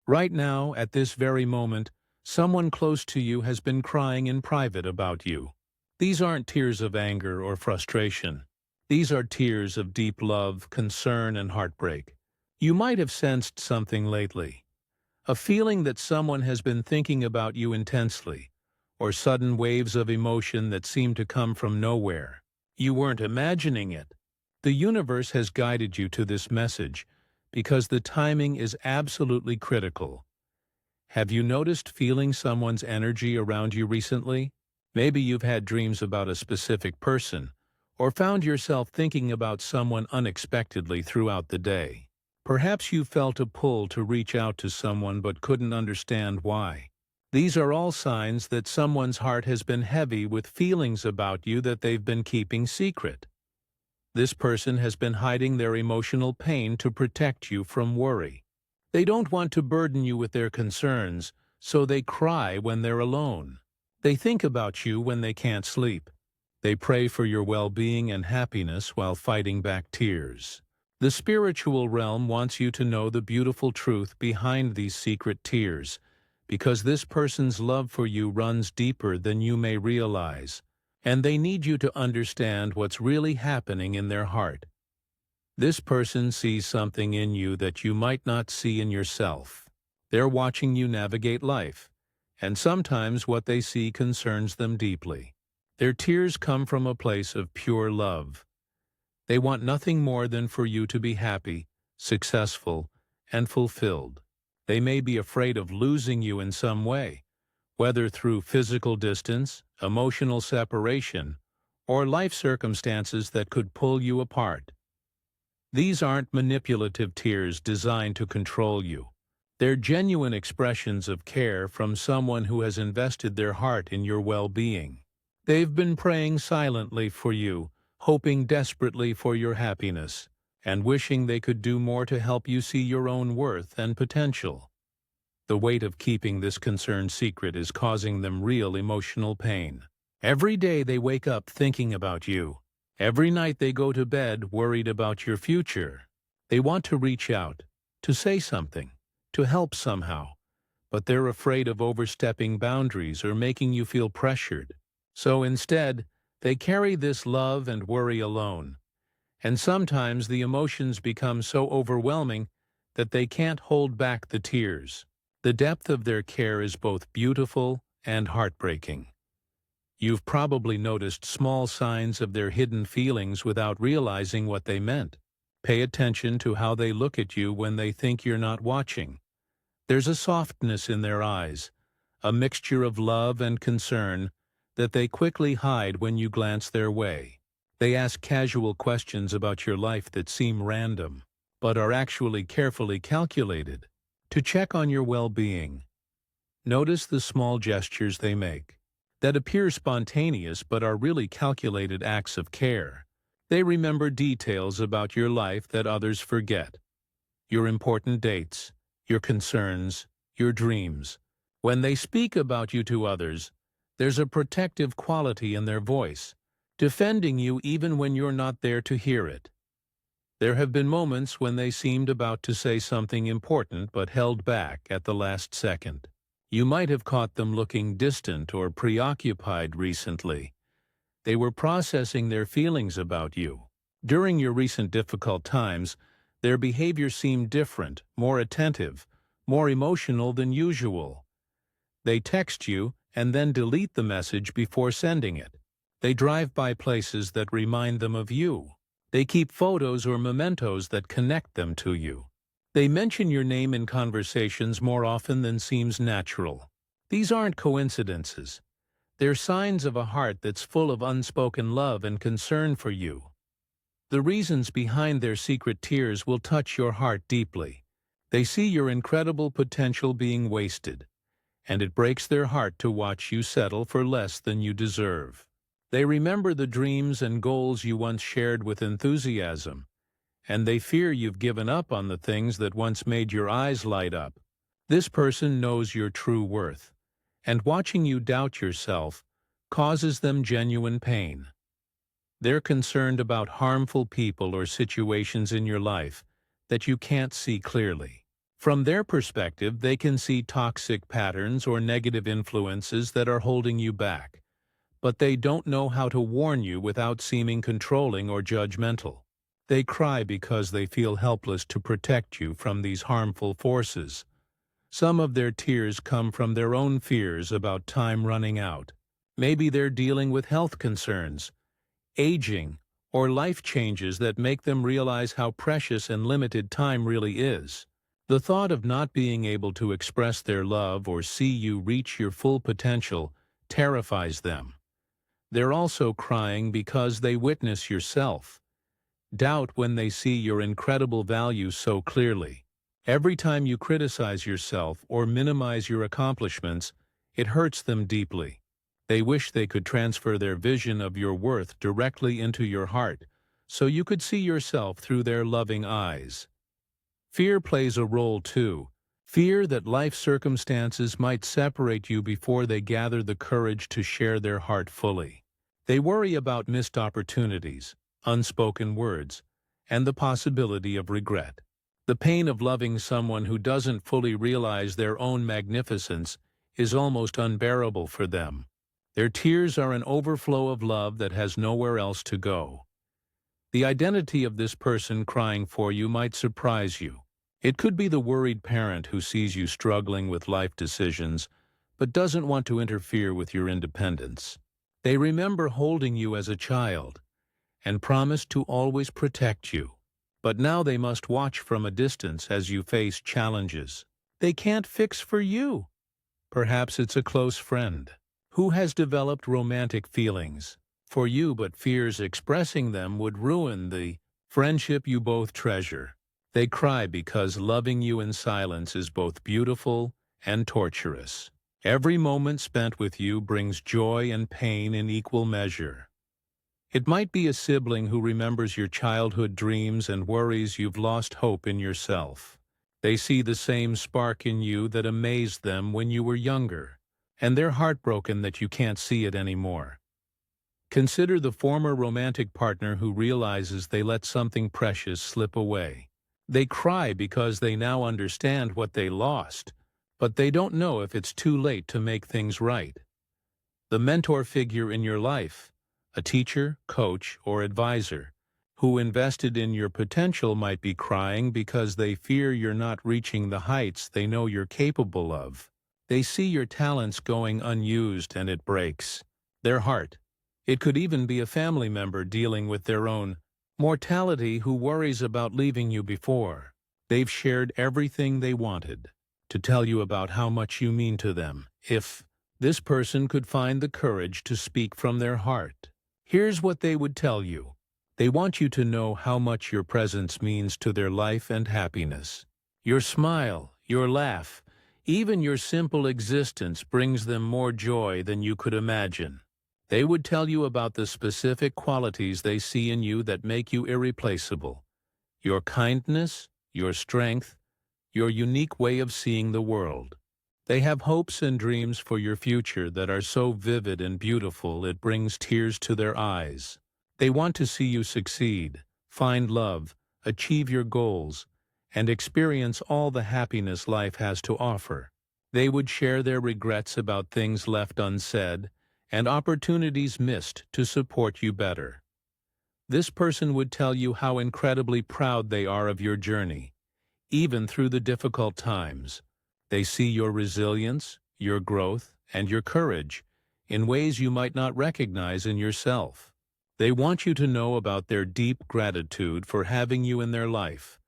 Right now, at this very moment, someone close to you has been crying in private about you. These aren't tears of anger or frustration. These are tears of deep love, concern, and heartbreak. You might have sensed something lately. A feeling that someone has been thinking about you intensely, or sudden waves of emotion that seem to come from nowhere. You weren't imagining it. The universe has guided you to this message because the timing is absolutely critical. Have you noticed feeling someone's energy around you recently? Maybe you've had dreams about a specific person, or found yourself thinking about someone unexpectedly throughout the day. Perhaps you felt a pull to reach out to someone but couldn't understand why. These are all signs that someone's heart has been heavy with feelings about you that they've been keeping secret. This person has been hiding their emotional pain to protect you from worry. They don't want to burden you with their concerns, so they cry when they're alone. They think about you when they can't sleep. They pray for your well-being and happiness while fighting back tears. The spiritual realm wants you to know the beautiful truth behind these secret tears, because this person's love for you runs deeper than you may realize, and they need you to understand what's really happening in their heart. This person sees something in you that you might not see in yourself. They're watching you navigate life, and sometimes what they see concerns them deeply. Their tears come from a place of pure love. They want nothing more than for you to be happy, successful, and fulfilled. They may be afraid of losing you in some way, whether through physical distance, emotional separation, or life circumstances that could pull you apart. These aren't manipulative tears designed to control you. They're genuine expressions of care from someone who has invested their heart in your well-being. They've been praying silently for you, hoping desperately for your happiness, and wishing they could do more to help you see your own worth and potential. The weight of keeping this concern secret is causing them real emotional pain. Every day they wake up thinking about you. Every night they go to bed worried about your future. They want to reach out, to say something, to help somehow, but they're afraid of overstepping boundaries or making you feel pressured. So instead, they carry this love and worry alone. And sometimes the emotions become so overwhelming that they can't hold back the tears. The depth of their care is both beautiful and heartbreaking. You've probably noticed small signs of their hidden feelings without realizing what they meant. Pay attention to how they look at you when they think you're not watching. There's a softness in their eyes, a mixture of love and concern that they quickly hide when you glance their way. They ask casual questions about your life that seem random, but are actually carefully calculated to check on your well-being. Notice the small gestures they make that appear spontaneous but are really calculated acts of care. They remember details about your life that others forget. Your important dates, your concerns, your dreams. When they speak about you to others, there's a protective quality in their voice, defending you even when you're not there to hear it. There have been moments when they seemed about to say something important but held back at the last second. You might have caught them looking distant or preoccupied recently. They were processing their feelings about you. During your recent difficult times, their behavior seemed different, more attentive, more emotional than usual. They text you and then delete the message before sending it. They drive by places that remind them of you. They keep photos or mementos that connect them to you. They mention your name in conversations more often than seems natural. These aren't coincidences. They're signs of a heart that's full of unspoken love and concern for you. The reasons behind their secret tears will touch your heart deeply. They see your incredible potential being wasted, and it breaks their heart to watch you settle for less than you deserve. They remember the dreams and goals you once shared with enthusiasm, and they fear you've given up on the things that once made your eyes light up. This person knows your true worth, and watching you doubt yourself causes them genuine pain. They're concerned about harmful people or situations in your life that you can't see clearly. From their perspective, they can see toxic patterns or negative influences that are holding you back, but they don't know how to warn you without seeming controlling or judgmental. They cry because they feel helpless to protect you from these harmful forces. Some of their tears come from their own fears about time running out. Maybe they're dealing with health concerns, aging, or life changes that make them realize how precious and limited time really is. The thought of not being able to express their love or see you reach your full potential terrifies them. They're also crying because they witness yourself doubt when they see your incredible value so clearly. Every time you criticize yourself or minimize your accomplishments, it hurts them deeply. They wish they could transfer their vision of your worth directly into your heart, so you could see yourself through their loving eyes. Fear plays a role too. Fear that life circumstances might separate you before they gather the courage to share their heart fully. They worry about missed opportunities, unspoken words, and the possibility of regret. The pain of loving someone who doesn't fully realize their own magnificence is almost unbearable for them. Their tears are an overflow of love that has nowhere else to go. The identity of this person crying for you might surprise you. It could be the worried parent who sees you struggling with life decisions, but doesn't want to interfere with your independence. They remember holding you as a child and promised to always protect you. But now they must watch from a distance as you face challenges they can't fix for you. Perhaps it's a close friend who has developed romantic feelings for you but fears expressing them would ruin the friendship you both treasure. They cry because loving you in silence is both beautiful and torturous. Every moment spent with you brings joy and pain in equal measure. It might be a sibling who remembers your childhood dreams and worries you've lost hope in yourself. They see the same spark in you that amazed them when you were younger, and they're heartbroken that you can't see it anymore. Consider the former romantic partner who realizes they let something precious slip away. They cry because they now understand what they lost, but they don't know if it's too late to make things right. The mentor figure in your life, a teacher, coach, or advisor, who invested in your potential might be crying because they fear you're not reaching the heights they know you're capable of. They see your talents going unused and it breaks their heart. It could even be a family member dealing with their own mortality who worries about leaving you before they've shared everything they wanted to tell you about how much you mean to them. If this person could find the courage to speak from their heart, here's what they would tell you. They want you to know how much your presence means to their life and happiness. Your smile, your laugh, even your simple existence brings them more joy than you could imagine. They would tell you about the specific qualities they see in you that make you irreplaceable. Your kindness, your strength, your unique way of seeing the world. They have hopes and dreams for your future that are so vivid and beautiful it brings tears to their eyes. They want to see you succeed, find love, achieve your goals, and experience all the happiness life has to offer. They would share their regrets about things left unsaid and opportunities missed to support you better. This person would tell you how incredibly proud they are of your journey, even through the difficult times. They see your resilience, your growth, and your courage in ways you might not recognize in yourself. They want you to know about their deep gratitude for having you in their life,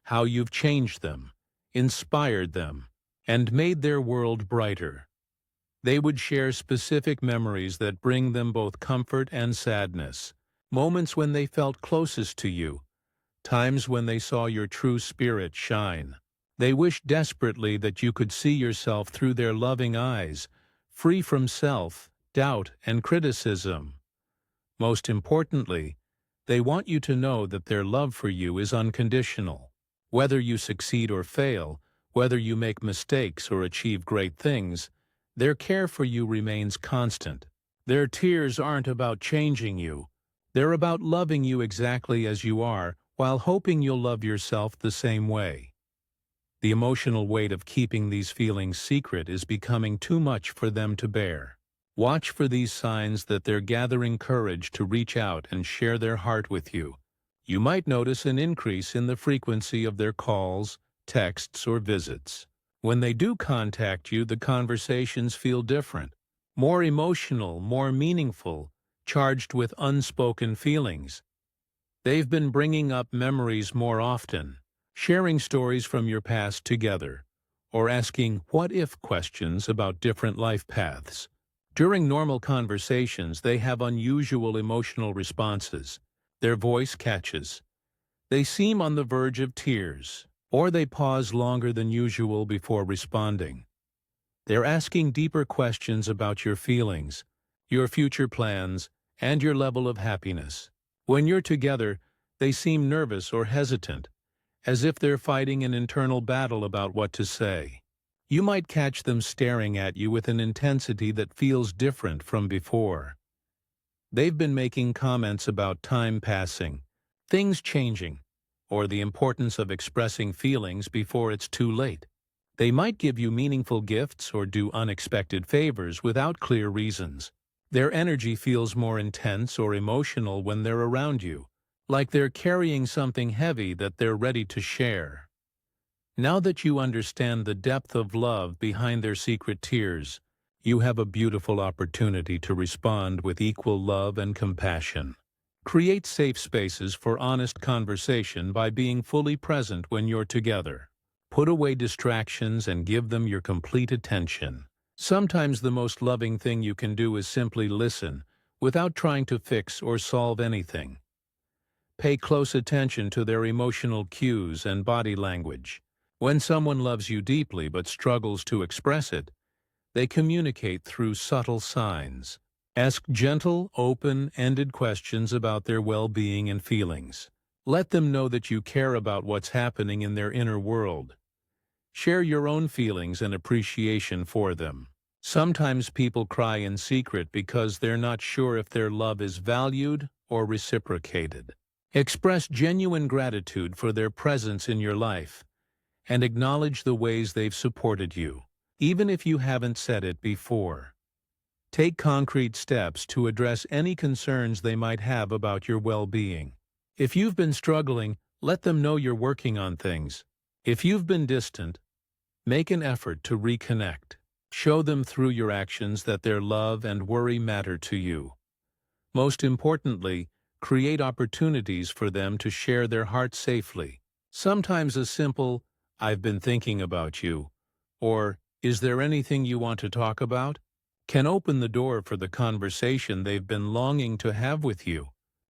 how you've changed them, inspired them, and made their world brighter. They would share specific memories that bring them both comfort and sadness, moments when they felt closest to you, times when they saw your true spirit shine. They wish desperately that you could see yourself through their loving eyes, free from self, doubt, and criticism. Most importantly, they want you to know that their love for you is unconditional. Whether you succeed or fail, whether you make mistakes or achieve great things, their care for you remains constant. Their tears aren't about changing you. They're about loving you exactly as you are, while hoping you'll love yourself the same way. The emotional weight of keeping these feelings secret is becoming too much for them to bear. Watch for these signs that they're gathering courage to reach out and share their heart with you. You might notice an increase in the frequency of their calls, texts, or visits. When they do contact you, the conversations feel different, more emotional, more meaningful, charged with unspoken feelings. They've been bringing up memories more often, sharing stories from your past together, or asking what-if questions about different life paths. During normal conversations, they have unusual emotional responses. Their voice catches. They seem on the verge of tears, or they pause longer than usual before responding. They're asking deeper questions about your feelings, your future plans, and your level of happiness. When you're together, they seem nervous or hesitant, as if they're fighting an internal battle about what to say. You might catch them staring at you with an intensity that feels different from before. They've been making comments about time passing, things changing, or the importance of expressing feelings before it's too late. They might give you meaningful gifts or do unexpected favors without clear reasons. Their energy feels more intense or emotional when they're around you, like they're carrying something heavy that they're ready to share. Now that you understand the depth of love behind their secret tears, you have a beautiful opportunity to respond with equal love and compassion. Create safe spaces for honest conversation by being fully present when you're together. Put away distractions and give them your complete attention. Sometimes the most loving thing you can do is simply listen, without trying to fix or solve anything. Pay close attention to their emotional cues and body language. When someone loves you deeply but struggles to express it, they communicate through subtle signs. Ask gentle, open-ended questions about their well-being and feelings. Let them know that you care about what's happening in their inner world. Share your own feelings and appreciation for them. Sometimes people cry in secret because they're not sure if their love is valued or reciprocated. Express genuine gratitude for their presence in your life and acknowledge the ways they've supported you, even if you haven't said it before. Take concrete steps to address any concerns they might have about your well-being. If you've been struggling, let them know you're working on things. If you've been distant, make an effort to reconnect. Show them through your actions that their love and worry matter to you. Most importantly, create opportunities for them to share their heart safely. Sometimes a simple, "I've been thinking about you," or "Is there anything you want to talk about?" can open the door for the conversation they've been longing to have with you.